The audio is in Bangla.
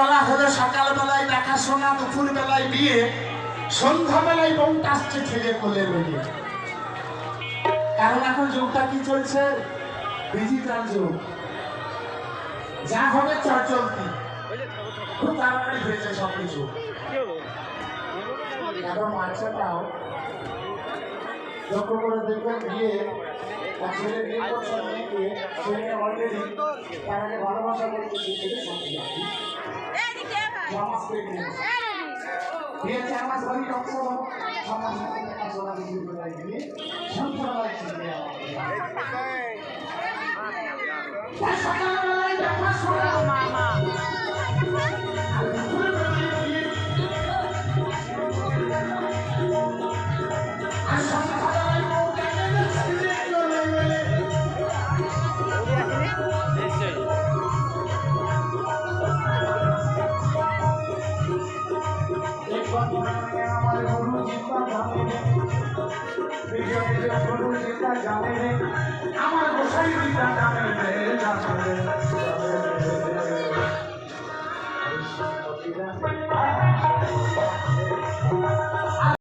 বলা হলো সকালবেলায় দেখাশোনা, দুপুর বেলায় বিয়ে, সন্ধ্যাবেলায় বউটা আসছে ঠেলে কোলে বেরিয়ে। কারণ এখন যুগটা কি চলছে, ডিজিটাল যুগ, যা হবে চলতি, খুব তাড়াতাড়ি হয়েছে সবকিছু। এখন বাচ্চাটাও লক্ষ্য করে দেখবেন বিয়ে ছেলে বিয়ে করছে মেয়েকে, ছেলে অলরেডি তার আগে ভালোবাসা করতে ছেলে সঙ্গে যাচ্ছি 4 মাস বাড়ি কমছে সমাজ দেখাশোনা বিক্রি করে দিয়ে সন্ধ্যাবেলায় ছেলে সকালবেলায় দেখাশোনা মামা আমার গোসাই গীতা জানে